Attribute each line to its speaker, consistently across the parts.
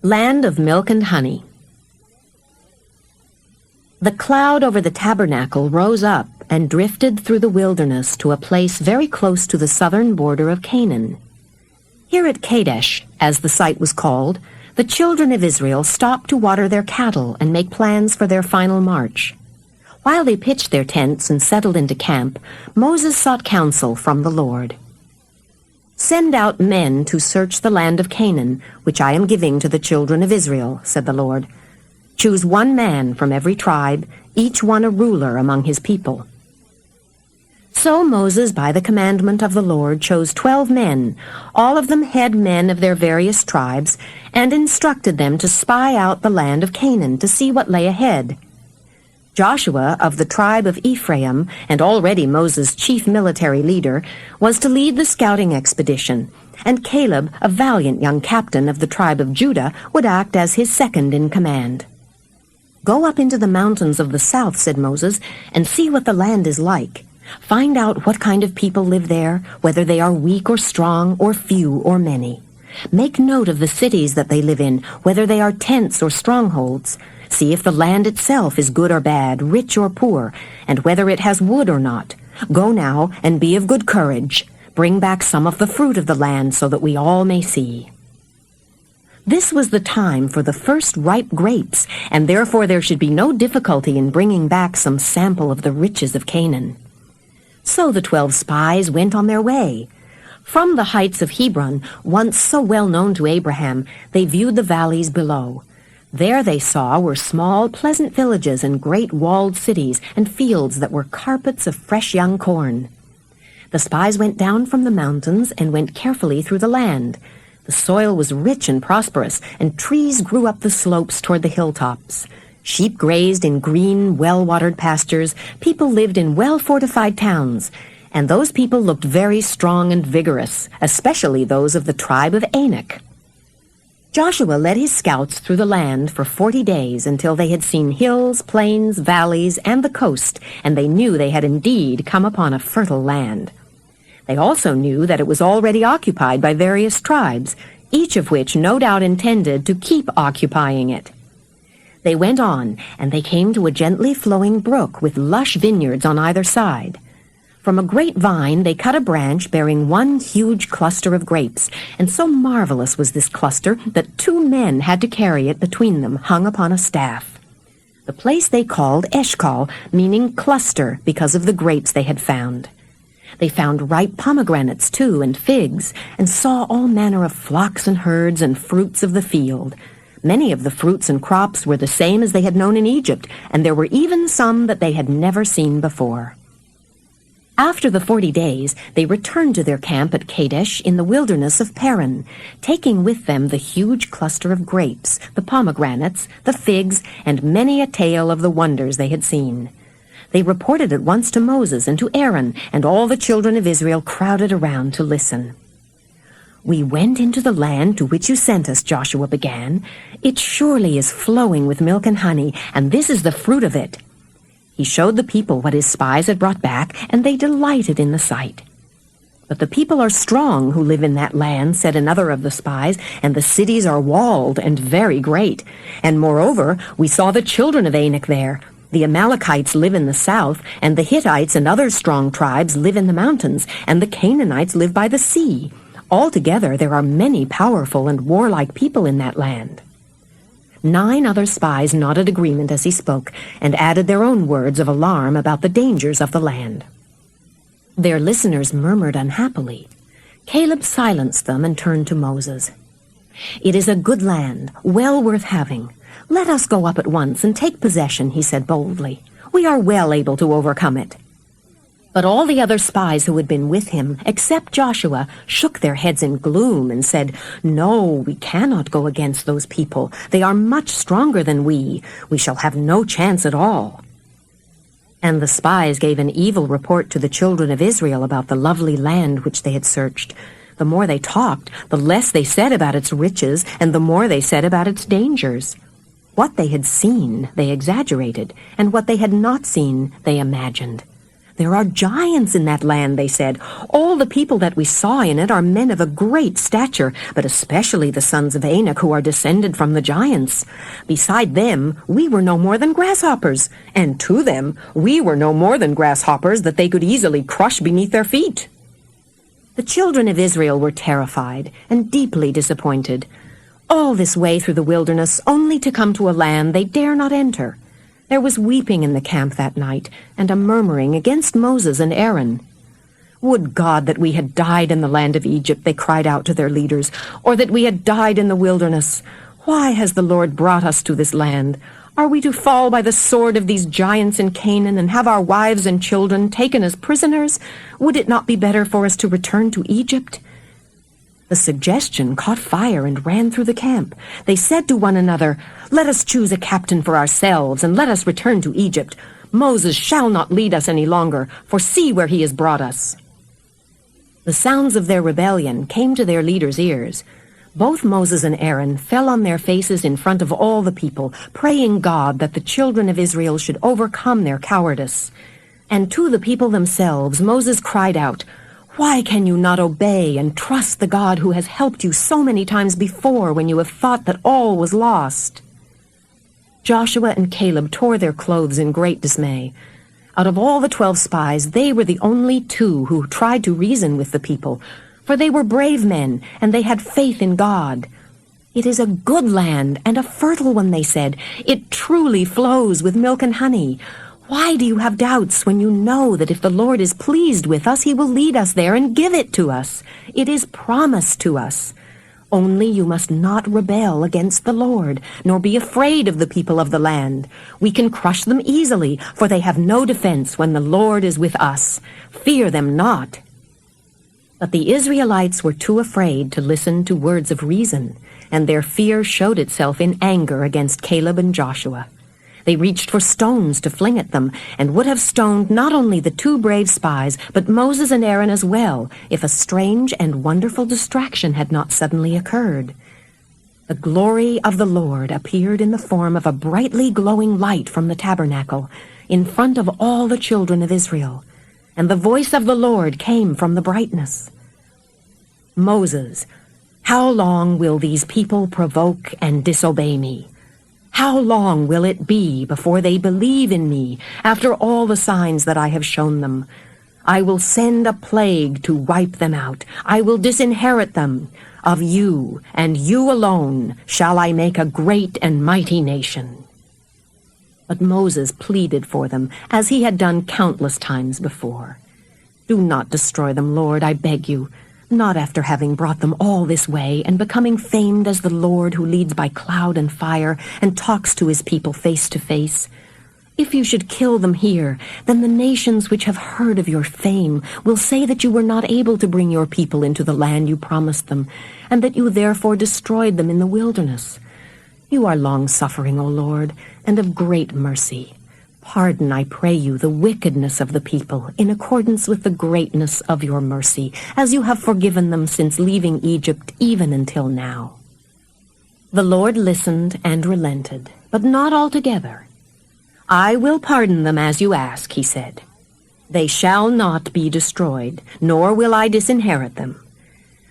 Speaker 1: Land of milk and honey. The cloud over the tabernacle rose up and drifted through the wilderness to a place very close to the southern border of Canaan. Here at Kadesh, as the site was called, the children of Israel stopped to water their cattle and make plans for their final march. While they pitched their tents and settled into camp, Moses sought counsel from the Lord. "Send out men to search the land of Canaan, which I am giving to the children of Israel," said the Lord. "Choose one man from every tribe, each one a ruler among his people." So Moses, by the commandment of the Lord, chose 12 men, all of them head men of their various tribes, and instructed them to spy out the land of Canaan to see what lay ahead. Joshua, of the tribe of Ephraim, and already Moses' chief military leader, was to lead the scouting expedition, and Caleb, a valiant young captain of the tribe of Judah, would act as his second in command. "Go up into the mountains of the south," said Moses, "and see what the land is like. Find out what kind of people live there, whether they are weak or strong, or few or many. Make note of the cities that they live in, whether they are tents or strongholds. See if the land itself is good or bad, rich or poor, and whether it has wood or not. Go now and be of good courage. Bring back some of the fruit of the land so that we all may see." This was the time for the first ripe grapes, and therefore there should be no difficulty in bringing back some sample of the riches of Canaan. So the 12 spies went on their way. From the heights of Hebron, once so well known to Abraham, they viewed the valleys below. There they saw were small, pleasant villages and great walled cities and fields that were carpets of fresh young corn. The spies went down from the mountains and went carefully through the land. The soil was rich and prosperous, and trees grew up the slopes toward the hilltops. Sheep grazed in green, well-watered pastures. People lived in well-fortified towns. And those people looked very strong and vigorous, especially those of the tribe of Anak. Joshua led his scouts through the land for 40 days until they had seen hills, plains, valleys, and the coast, and they knew they had indeed come upon a fertile land. They also knew that it was already occupied by various tribes, each of which no doubt intended to keep occupying it. They went on, and they came to a gently flowing brook with lush vineyards on either side. From a great vine they cut a branch bearing one huge cluster of grapes, and so marvelous was this cluster that 2 men had to carry it between them, hung upon a staff. The place they called Eshcol, meaning cluster, because of the grapes they had found. They found ripe pomegranates, too, and figs, and saw all manner of flocks and herds and fruits of the field. Many of the fruits and crops were the same as they had known in Egypt, and there were even some that they had never seen before. After the 40 days, they returned to their camp at Kadesh in the wilderness of Paran, taking with them the huge cluster of grapes, the pomegranates, the figs, and many a tale of the wonders they had seen. They reported at once to Moses and to Aaron, and all the children of Israel crowded around to listen. "We went into the land to which you sent us," Joshua began. "It surely is flowing with milk and honey, and this is the fruit of it." He showed the people what his spies had brought back, and they delighted in the sight. "But the people are strong who live in that land," said another of the spies, "and the cities are walled and very great. And moreover, we saw the children of Anak there. The Amalekites live in the south, and the Hittites and other strong tribes live in the mountains, and the Canaanites live by the sea. Altogether, there are many powerful and warlike people in that land." 9 other spies nodded agreement as he spoke, and added their own words of alarm about the dangers of the land. Their listeners murmured unhappily. Caleb silenced them and turned to Moses. "It is a good land, well worth having. Let us go up at once and take possession," he said boldly. "We are well able to overcome it." But all the other spies who had been with him, except Joshua, shook their heads in gloom and said, "No, we cannot go against those people. They are much stronger than we. We shall have no chance at all." And the spies gave an evil report to the children of Israel about the lovely land which they had searched. The more they talked, the less they said about its riches, and the more they said about its dangers. What they had seen, they exaggerated, and what they had not seen, they imagined. "There are giants in that land," they said. "All the people that we saw in it are men of a great stature, but especially the sons of Anak, who are descended from the giants. Beside them, we were no more than grasshoppers, and to them, we were no more than grasshoppers that they could easily crush beneath their feet." The children of Israel were terrified and deeply disappointed. All this way through the wilderness, only to come to a land they dare not enter. There was weeping in the camp that night, and a murmuring against Moses and Aaron. "Would God that we had died in the land of Egypt," they cried out to their leaders, "or that we had died in the wilderness. Why has the Lord brought us to this land? Are we to fall by the sword of these giants in Canaan and have our wives and children taken as prisoners? Would it not be better for us to return to Egypt?" The suggestion caught fire and ran through the camp. They said to one another, "Let us choose a captain for ourselves, and let us return to Egypt. Moses shall not lead us any longer, for see where he has brought us." The sounds of their rebellion came to their leaders' ears. Both Moses and Aaron fell on their faces in front of all the people, praying God that the children of Israel should overcome their cowardice. And to the people themselves, Moses cried out, "Why can you not obey and trust the God who has helped you so many times before when you have thought that all was lost?" Joshua and Caleb tore their clothes in great dismay. Out of all the 12 spies, they were the only 2 who tried to reason with the people, for they were brave men and they had faith in God. "It is a good land and a fertile one," they said. "It truly flows with milk and honey. Why do you have doubts when you know that if the Lord is pleased with us, he will lead us there and give it to us? It is promised to us. Only you must not rebel against the Lord, nor be afraid of the people of the land. We can crush them easily, for they have no defense when the Lord is with us. Fear them not." But the Israelites were too afraid to listen to words of reason, and their fear showed itself in anger against Caleb and Joshua. They reached for stones to fling at them, and would have stoned not only the 2 brave spies, but Moses and Aaron as well, if a strange and wonderful distraction had not suddenly occurred. The glory of the Lord appeared in the form of a brightly glowing light from the tabernacle, in front of all the children of Israel, and the voice of the Lord came from the brightness. "Moses, how long will these people provoke and disobey me? How long will it be before they believe in me, after all the signs that I have shown them? I will send a plague to wipe them out. I will disinherit them. Of you, and you alone, shall I make a great and mighty nation." But Moses pleaded for them, as he had done countless times before. "Do not destroy them, Lord, I beg you. Not after having brought them all this way and becoming famed as the Lord who leads by cloud and fire and talks to his people face to face. If you should kill them here, then the nations which have heard of your fame will say that you were not able to bring your people into the land you promised them, and that you therefore destroyed them in the wilderness. You are long-suffering, O Lord, and of great mercy. Pardon, I pray you, the wickedness of the people, in accordance with the greatness of your mercy, as you have forgiven them since leaving Egypt, even until now." The Lord listened and relented, but not altogether. "I will pardon them as you ask," he said. "They shall not be destroyed, nor will I disinherit them.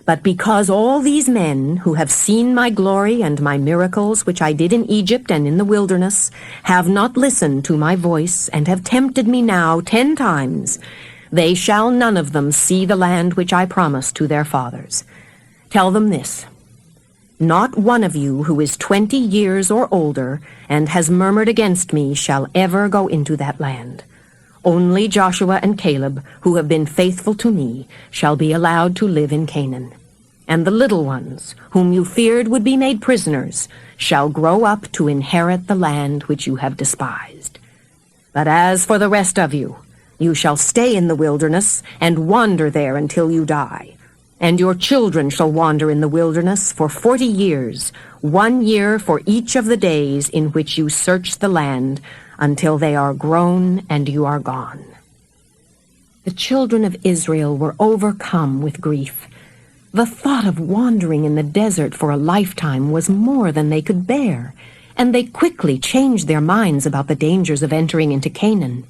Speaker 1: But because all these men who have seen my glory and my miracles which I did in Egypt and in the wilderness have not listened to my voice and have tempted me now 10 times, they shall none of them see the land which I promised to their fathers. Tell them this: not one of you who is 20 years or older and has murmured against me shall ever go into that land. Only Joshua and Caleb, who have been faithful to me, shall be allowed to live in Canaan. And the little ones, whom you feared would be made prisoners, shall grow up to inherit the land which you have despised. But as for the rest of you, you shall stay in the wilderness and wander there until you die. And your children shall wander in the wilderness for 40 years, 1 year for each of the days in which you search the land, until they are grown and you are gone." The children of Israel were overcome with grief. The thought of wandering in the desert for a lifetime was more than they could bear, and they quickly changed their minds about the dangers of entering into Canaan.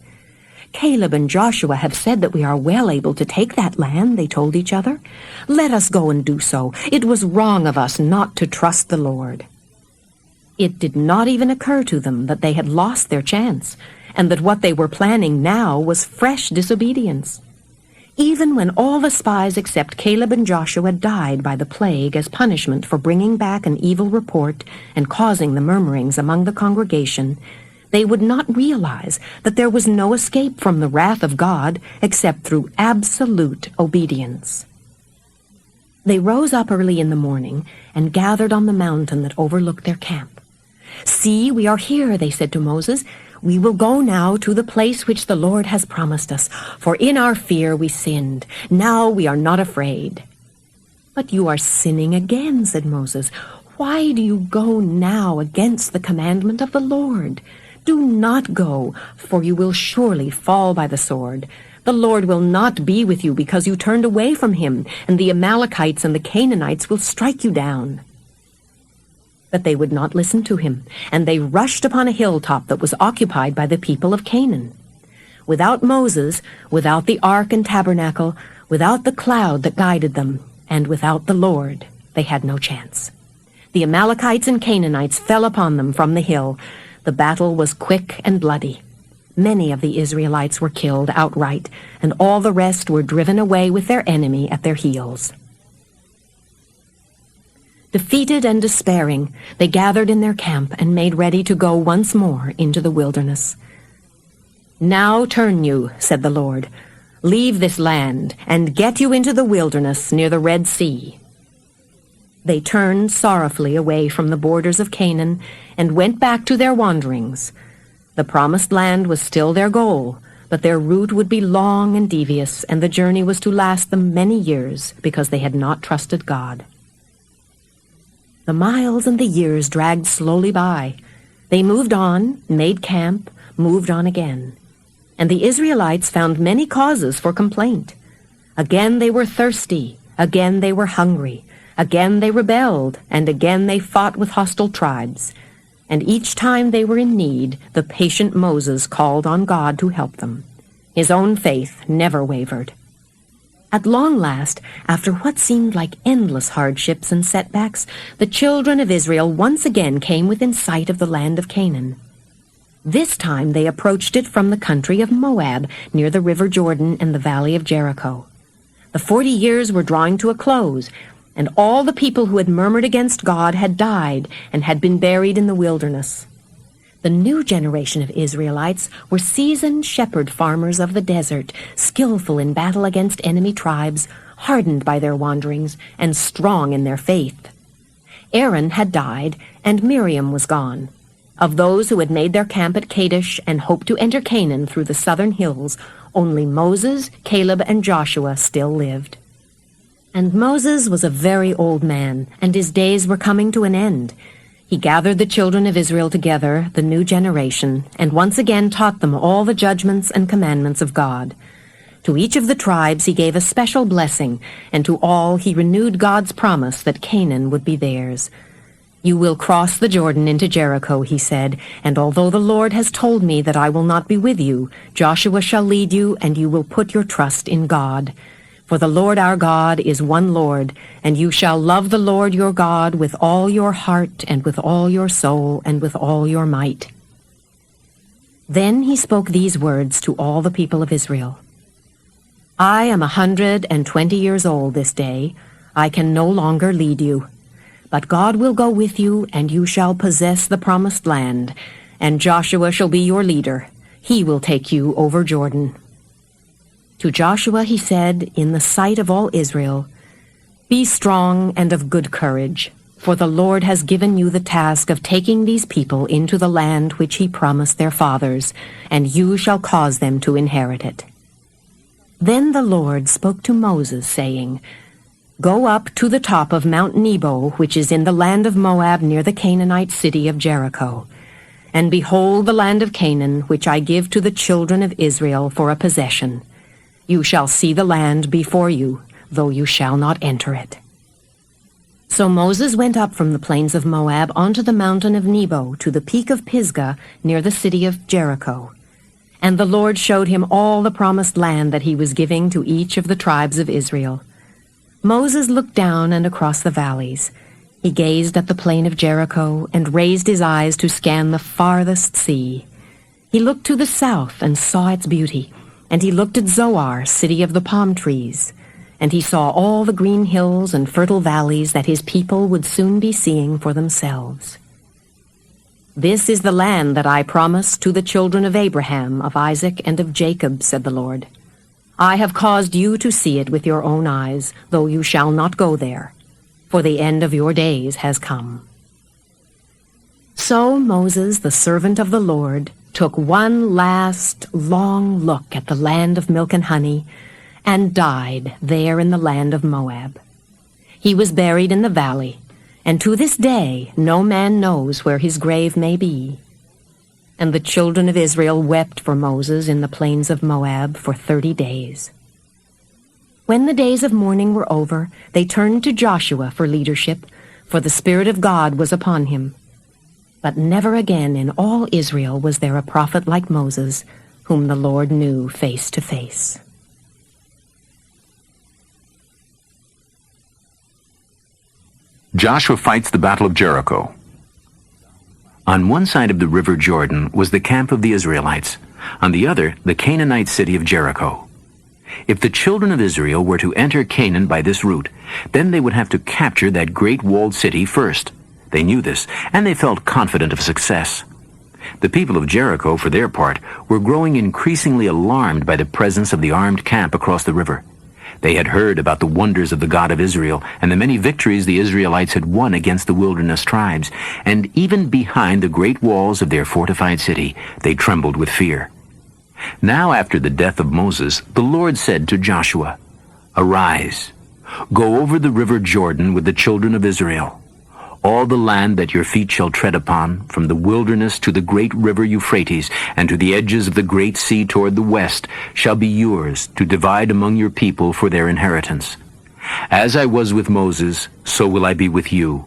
Speaker 1: "Caleb and Joshua have said that we are well able to take that land," they told each other. "Let us go and do so. It was wrong of us not to trust the Lord." It did not even occur to them that they had lost their chance, and that what they were planning now was fresh disobedience. Even when all the spies except Caleb and Joshua died by the plague as punishment for bringing back an evil report and causing the murmurings among the congregation, they would not realize that there was no escape from the wrath of God except through absolute obedience. They rose up early in the morning and gathered on the mountain that overlooked their camp. "See, we are here," they said to Moses. "We will go now to the place which the Lord has promised us, for in our fear we sinned. Now we are not afraid." "But you are sinning again," said Moses. "Why do you go now against the commandment of the Lord? Do not go, for you will surely fall by the sword. The Lord will not be with you because you turned away from him, and the Amalekites and the Canaanites will strike you down." But they would not listen to him, and they rushed upon a hilltop that was occupied by the people of Canaan. Without Moses, without the ark and tabernacle, without the cloud that guided them, and without the Lord, they had no chance. The Amalekites and Canaanites fell upon them from the hill. The battle was quick and bloody. Many of the Israelites were killed outright, and all the rest were driven away with their enemy at their heels. Defeated and despairing, they gathered in their camp and made ready to go once more into the wilderness. "Now turn you," said the Lord. "Leave this land, and get you into the wilderness near the Red Sea." They turned sorrowfully away from the borders of Canaan and went back to their wanderings. The promised land was still their goal, but their route would be long and devious, and the journey was to last them many years because they had not trusted God. The miles and the years dragged slowly by. They moved on, made camp, moved on again. And the Israelites found many causes for complaint. Again they were thirsty, again they were hungry, again they rebelled, and again they fought with hostile tribes. And each time they were in need, the patient Moses called on God to help them. His own faith never wavered. At long last, after what seemed like endless hardships and setbacks, the children of Israel once again came within sight of the land of Canaan. This time they approached it from the country of Moab, near the river Jordan and the valley of Jericho. The 40 years were drawing to a close, and all the people who had murmured against God had died and had been buried in the wilderness. The new generation of Israelites were seasoned shepherd farmers of the desert, skillful in battle against enemy tribes, hardened by their wanderings, and strong in their faith. Aaron had died, and Miriam was gone. Of those who had made their camp at Kadesh and hoped to enter Canaan through the southern hills, only Moses, Caleb, and Joshua still lived. And Moses was a very old man, and his days were coming to an end. He gathered the children of Israel together, the new generation, and once again taught them all the judgments and commandments of God. To each of the tribes he gave a special blessing, and to all he renewed God's promise that Canaan would be theirs. "You will cross the Jordan into Jericho," he said, "and although the Lord has told me that I will not be with you, Joshua shall lead you, and you will put your trust in God. For the Lord our God is one Lord, and you shall love the Lord your God with all your heart and with all your soul and with all your might." Then he spoke these words to all the people of Israel. "I am 120 years old this day. I can no longer lead you. But God will go with you, and you shall possess the promised land, and Joshua shall be your leader. He will take you over Jordan." To Joshua he said, in the sight of all Israel, "Be strong and of good courage, for the Lord has given you the task of taking these people into the land which he promised their fathers, and you shall cause them to inherit it." Then the Lord spoke to Moses, saying, "Go up to the top of Mount Nebo, which is in the land of Moab near the Canaanite city of Jericho. And behold the land of Canaan, which I give to the children of Israel for a possession. You shall see the land before you, though you shall not enter it." So Moses went up from the plains of Moab onto the mountain of Nebo to the peak of Pisgah near the city of Jericho. And the Lord showed him all the promised land that he was giving to each of the tribes of Israel. Moses looked down and across the valleys. He gazed at the plain of Jericho and raised his eyes to scan the farthest sea. He looked to the south and saw its beauty, and he looked at Zoar, city of the palm trees, and he saw all the green hills and fertile valleys that his people would soon be seeing for themselves. This is the land that I promised to the children of Abraham, of Isaac, and of Jacob, said the Lord. I have caused you to see it with your own eyes, though you shall not go there, for the end of your days has come. So Moses, the servant of the Lord, took one last long look at the land of milk and honey, and died there in the land of Moab. He was buried in the valley, and to this day no man knows where his grave may be. And the children of Israel wept for Moses in the plains of Moab for 30 days. When the days of mourning were over, they turned to Joshua for leadership, for the Spirit of God was upon him. But never again in all Israel was there a prophet like Moses, whom the Lord knew face to face.
Speaker 2: Joshua fights the Battle of Jericho. On one side of the river Jordan was the camp of the Israelites, on the other the Canaanite city of Jericho. If the children of Israel were to enter Canaan by this route, then they would have to capture that great walled city first. They knew this, and they felt confident of success. The people of Jericho, for their part, were growing increasingly alarmed by the presence of the armed camp across the river. They had heard about the wonders of the God of Israel and the many victories the Israelites had won against the wilderness tribes, and even behind the great walls of their fortified city, they trembled with fear. Now, after the death of Moses, the Lord said to Joshua, "Arise, go over the river Jordan with the children of Israel. All the land that your feet shall tread upon, from the wilderness to the great river Euphrates, and to the edges of the great sea toward the west, shall be yours to divide among your people for their inheritance. As I was with Moses, so will I be with you.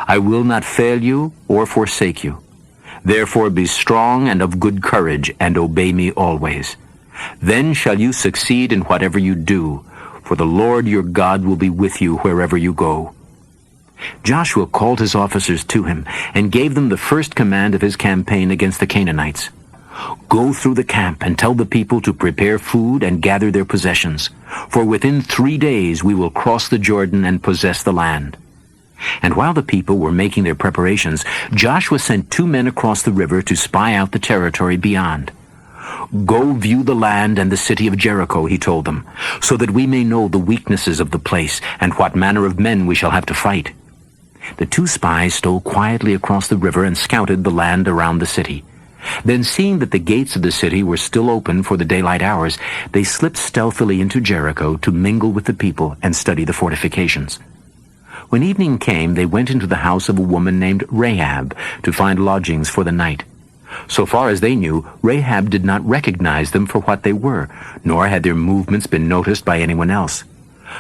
Speaker 2: I will not fail you or forsake you. Therefore be strong and of good courage, and obey me always. Then shall you succeed in whatever you do, for the Lord your God will be with you wherever you go." Joshua called his officers to him and gave them the first command of his campaign against the Canaanites. "Go through the camp and tell the people to prepare food and gather their possessions, for within 3 days we will cross the Jordan and possess the land." And while the people were making their preparations, Joshua sent 2 men across the river to spy out the territory beyond. "Go view the land and the city of Jericho," he told them, "so that we may know the weaknesses of the place and what manner of men we shall have to fight." The 2 spies stole quietly across the river and scouted the land around the city. Then, seeing that the gates of the city were still open for the daylight hours, they slipped stealthily into Jericho to mingle with the people and study the fortifications. When evening came, they went into the house of a woman named Rahab to find lodgings for the night. So far as they knew, Rahab did not recognize them for what they were, nor had their movements been noticed by anyone else.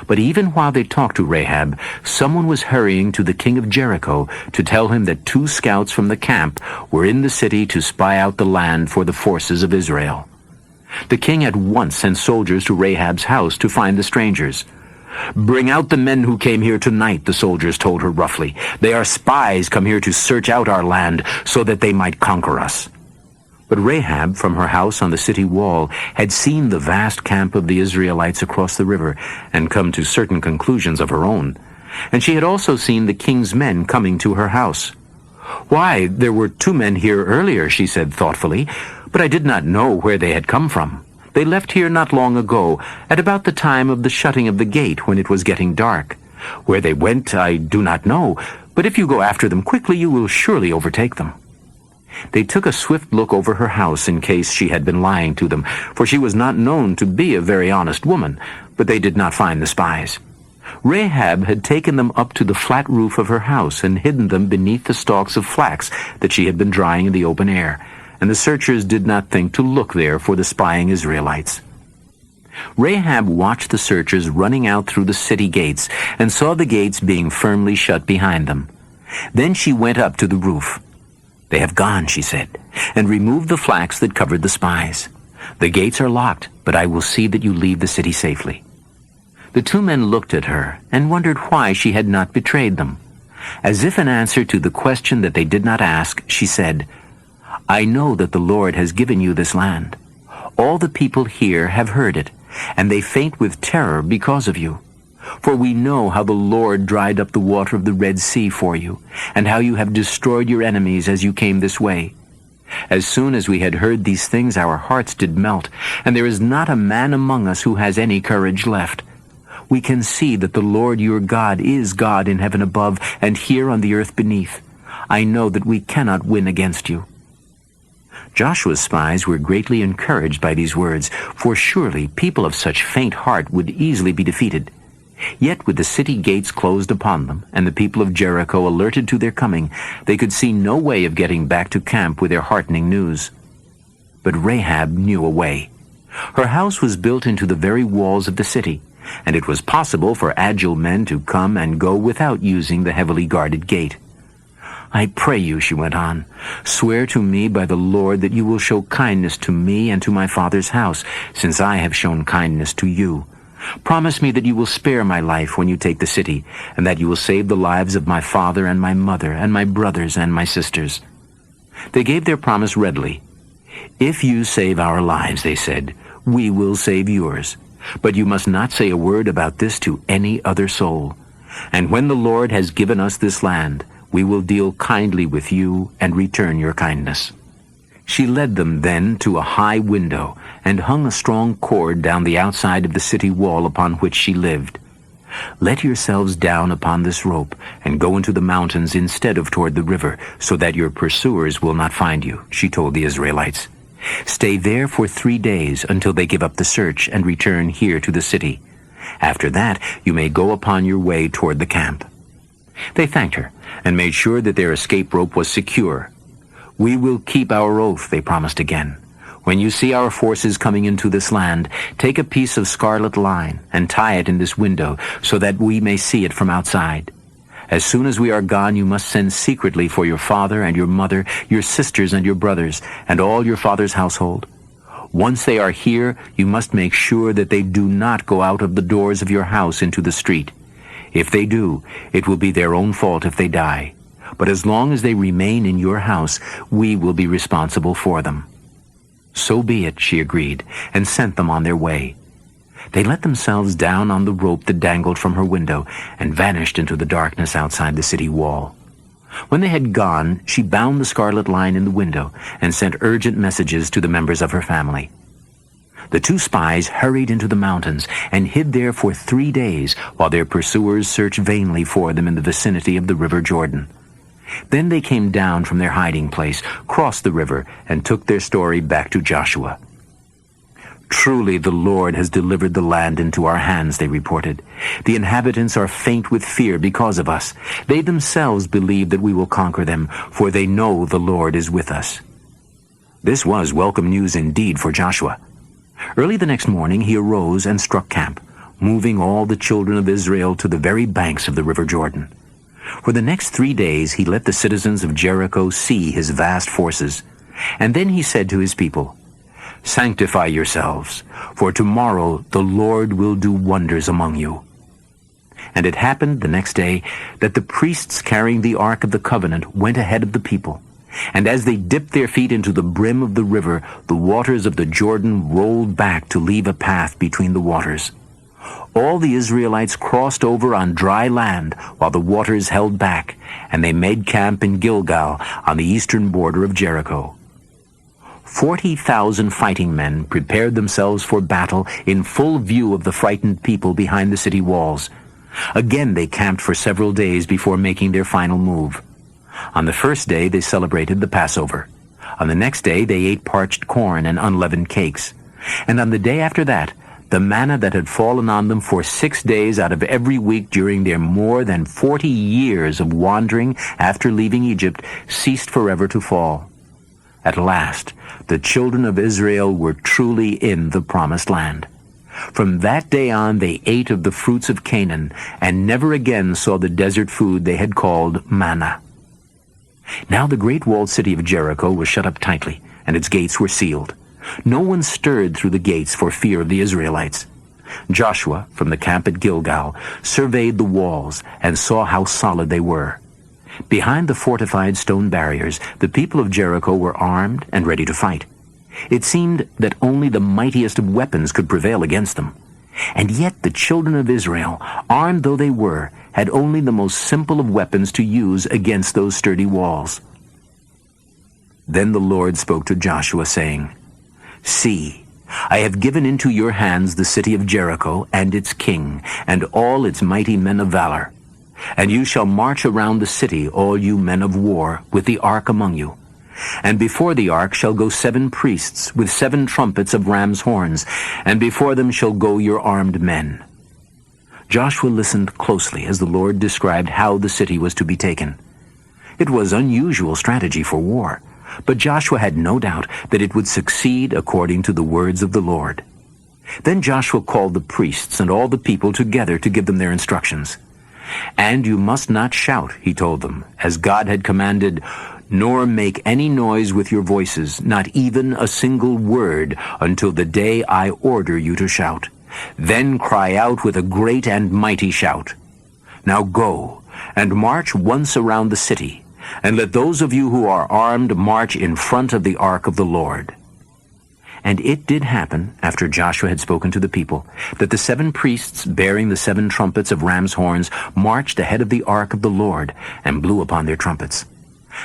Speaker 2: But even while they talked to Rahab, someone was hurrying to the king of Jericho to tell him that 2 scouts from the camp were in the city to spy out the land for the forces of Israel. The king at once sent soldiers to Rahab's house to find the strangers. "Bring out the men who came here tonight," the soldiers told her roughly. "They are spies come here to search out our land so that they might conquer us." But Rahab, from her house on the city wall, had seen the vast camp of the Israelites across the river and come to certain conclusions of her own. And she had also seen the king's men coming to her house. "Why, there were 2 men here earlier," she said thoughtfully, "but I did not know where they had come from. They left here not long ago, at about the time of the shutting of the gate when it was getting dark. Where they went I do not know, but if you go after them quickly you will surely overtake them." They took a swift look over her house in case she had been lying to them, for she was not known to be a very honest woman, but they did not find the spies. Rahab had taken them up to the flat roof of her house and hidden them beneath the stalks of flax that she had been drying in the open air, and the searchers did not think to look there for the spying Israelites. Rahab watched the searchers running out through the city gates and saw the gates being firmly shut behind them. Then she went up to the roof. "They have gone," she said, and removed the flax that covered the spies. The gates are locked, but I will see that you leave the city safely." The two men looked at her and wondered why she had not betrayed them. As if in answer to the question that they did not ask, she said, "I know that the Lord has given you this land. All the people here have heard it, and they faint with terror because of you. For we know how the Lord dried up the water of the Red Sea for you, and how you have destroyed your enemies as you came this way. As soon as we had heard these things, our hearts did melt, and there is not a man among us who has any courage left. We can see that the Lord your God is God in heaven above and here on the earth beneath. I know that we cannot win against you." Joshua's spies were greatly encouraged by these words, for surely people of such faint heart would easily be defeated. Yet with the city gates closed upon them, and the people of Jericho alerted to their coming, they could see no way of getting back to camp with their heartening news. But Rahab knew a way. Her house was built into the very walls of the city, and it was possible for agile men to come and go without using the heavily guarded gate. "I pray you," she went on, "swear to me by the Lord that you will show kindness to me and to my father's house, since I have shown kindness to you. Promise me that you will spare my life when you take the city, and that you will save the lives of my father and my mother and my brothers and my sisters." They gave their promise readily. "If you save our lives," they said, "we will save yours. But you must not say a word about this to any other soul. And when the Lord has given us this land, we will deal kindly with you and return your kindness." She led them then to a high window and hung a strong cord down the outside of the city wall upon which she lived. "Let yourselves down upon this rope and go into the mountains instead of toward the river, so that your pursuers will not find you," she told the Israelites. "Stay there for 3 days until they give up the search and return here to the city. After that, you may go upon your way toward the camp." They thanked her and made sure that their escape rope was secure. "We will keep our oath," they promised again. "When you see our forces coming into this land, take a piece of scarlet line and tie it in this window so that we may see it from outside. As soon as we are gone, you must send secretly for your father and your mother, your sisters and your brothers, and all your father's household. Once they are here, you must make sure that they do not go out of the doors of your house into the street. If they do, it will be their own fault if they die. But as long as they remain in your house, we will be responsible for them." "So be it," she agreed, and sent them on their way. They let themselves down on the rope that dangled from her window and vanished into the darkness outside the city wall. When they had gone, she bound the scarlet line in the window and sent urgent messages to the members of her family. The two spies hurried into the mountains and hid there for 3 days while their pursuers searched vainly for them in the vicinity of the river Jordan. Then they came down from their hiding place, crossed the river, and took their story back to Joshua. "Truly the Lord has delivered the land into our hands," they reported. "The inhabitants are faint with fear because of us. They themselves believe that we will conquer them, for they know the Lord is with us." This was welcome news indeed for Joshua. Early the next morning he arose and struck camp, moving all the children of Israel to the very banks of the river Jordan. For the next 3 days he let the citizens of Jericho see his vast forces. And then he said to his people, "Sanctify yourselves, for tomorrow the Lord will do wonders among you." And it happened the next day that the priests carrying the Ark of the Covenant went ahead of the people. And as they dipped their feet into the brim of the river, the waters of the Jordan rolled back to leave a path between the waters. All the Israelites crossed over on dry land while the waters held back, and they made camp in Gilgal on the eastern border of Jericho. 40,000 fighting men prepared themselves for battle in full view of the frightened people behind the city walls. Again they camped for several days before making their final move. On the first day they celebrated the Passover. On the next day they ate parched corn and unleavened cakes. And on the day after that, the manna that had fallen on them for 6 days out of every week during their more than 40 years of wandering after leaving Egypt ceased forever to fall. At last, the children of Israel were truly in the promised land. From that day on they ate of the fruits of Canaan, and never again saw the desert food they had called manna. Now the great walled city of Jericho was shut up tightly, and its gates were sealed. No one stirred through the gates for fear of the Israelites. Joshua, from the camp at Gilgal, surveyed the walls and saw how solid they were. Behind the fortified stone barriers, the people of Jericho were armed and ready to fight. It seemed that only the mightiest of weapons could prevail against them. And yet the children of Israel, armed though they were, had only the most simple of weapons to use against those sturdy walls. Then the Lord spoke to Joshua, saying, "See, I have given into your hands the city of Jericho and its king, and all its mighty men of valor. And you shall march around the city, all you men of war, with the ark among you. And before the ark shall go 7 priests, with 7 trumpets of ram's horns, and before them shall go your armed men." Joshua listened closely as the Lord described how the city was to be taken. It was unusual strategy for war, but Joshua had no doubt that it would succeed according to the words of the Lord. Then Joshua called the priests and all the people together to give them their instructions. "And you must not shout," he told them, "as God had commanded, nor make any noise with your voices, not even a single word, until the day I order you to shout. Then cry out with a great and mighty shout. Now go and march once around the city, and let those of you who are armed march in front of the ark of the Lord." And it did happen, after Joshua had spoken to the people, that the 7 priests bearing the 7 trumpets of ram's horns marched ahead of the ark of the Lord and blew upon their trumpets.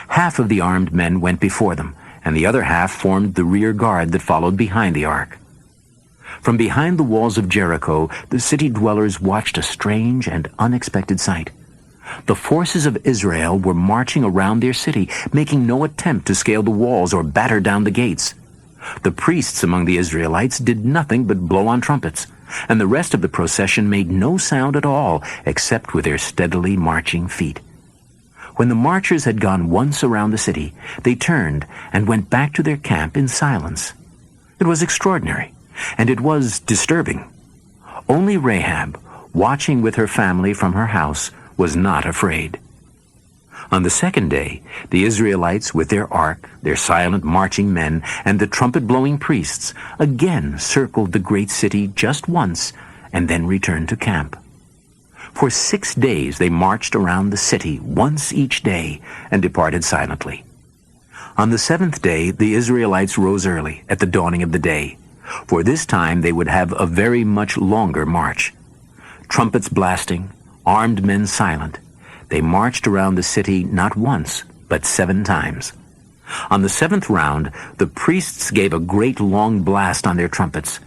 Speaker 2: Half of the armed men went before them, and the other half formed the rear guard that followed behind the ark. From behind the walls of Jericho, the city dwellers watched a strange and unexpected sight. The forces of Israel were marching around their city, making no attempt to scale the walls or batter down the gates. The priests among the Israelites did nothing but blow on trumpets, and the rest of the procession made no sound at all except with their steadily marching feet. When the marchers had gone once around the city, they turned and went back to their camp in silence. It was extraordinary, and it was disturbing. Only Rahab, watching with her family from her house, was not afraid. On the second day, the Israelites, with their ark, their silent marching men, and the trumpet-blowing priests, again circled the great city just once, and then returned to camp. For 6 days they marched around the city once each day, and departed silently. On the 7th day the Israelites rose early, at the dawning of the day, for this time they would have a very much longer march. Trumpets blasting, armed men silent, they marched around the city not once, but 7 times. On the 7th round, the priests gave a great long blast on their trumpets,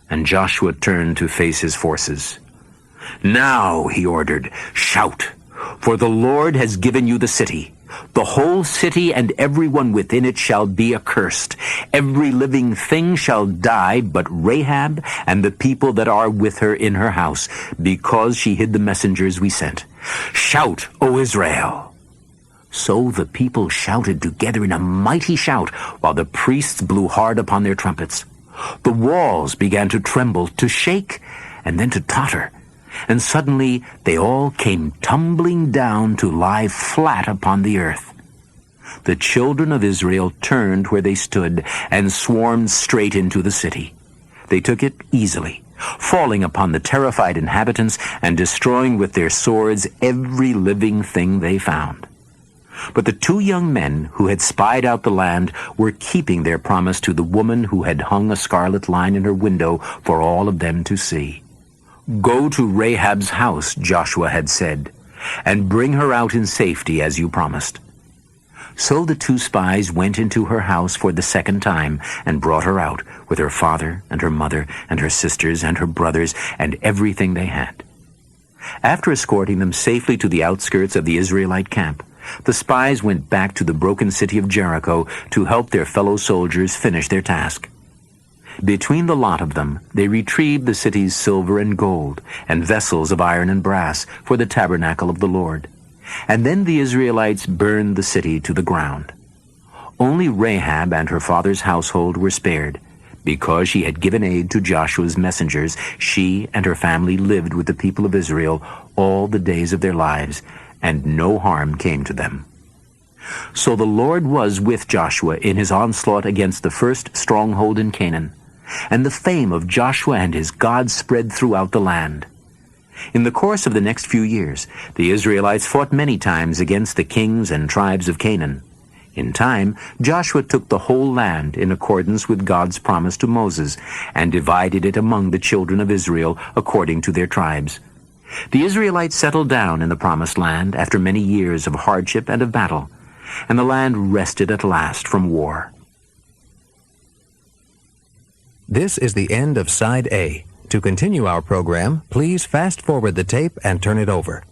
Speaker 2: and Joshua turned to face his forces. "Now," he ordered, "shout, for the Lord has given you the city. The whole city and everyone within it shall be accursed. Every living thing shall die but Rahab and the people that are with her in her house, because she hid the messengers we sent. Shout, O Israel!" So the people shouted together in a mighty shout, while the priests blew hard upon their trumpets. The walls began to tremble, to shake, and then to totter, and suddenly they all came tumbling down to lie flat upon the earth. The children of Israel turned where they stood and swarmed straight into the city. They took it easily, falling upon the terrified inhabitants and destroying with their swords every living thing they found. But the 2 young men who had spied out the land were keeping their promise to the woman who had hung a scarlet line in her window for all of them to see. "Go to Rahab's house," Joshua had said, "and bring her out in safety as you promised." So the 2 spies went into her house for the 2nd time and brought her out with her father and her mother and her sisters and her brothers and everything they had. After escorting them safely to the outskirts of the Israelite camp, the spies went back to the broken city of Jericho to help their fellow soldiers finish their task. Between the lot of them, they retrieved the city's silver and gold, and vessels of iron and brass for the tabernacle of the Lord. And then the Israelites burned the city to the ground. Only Rahab and her father's household were spared. Because she had given aid to Joshua's messengers, she and her family lived with the people of Israel all the days of their lives, and no harm came to them. So the Lord was with Joshua in his onslaught against the first stronghold in Canaan, and the fame of Joshua and his God spread throughout the land. In the course of the next few years, the Israelites fought many times against the kings and tribes of Canaan. In time, Joshua took the whole land in accordance with God's promise to Moses, and divided it among the children of Israel according to their tribes. The Israelites settled down in the promised land after many years of hardship and of battle, and the land rested at last from war.
Speaker 3: This is the end of Side A. To continue our program, please fast forward the tape and turn it over.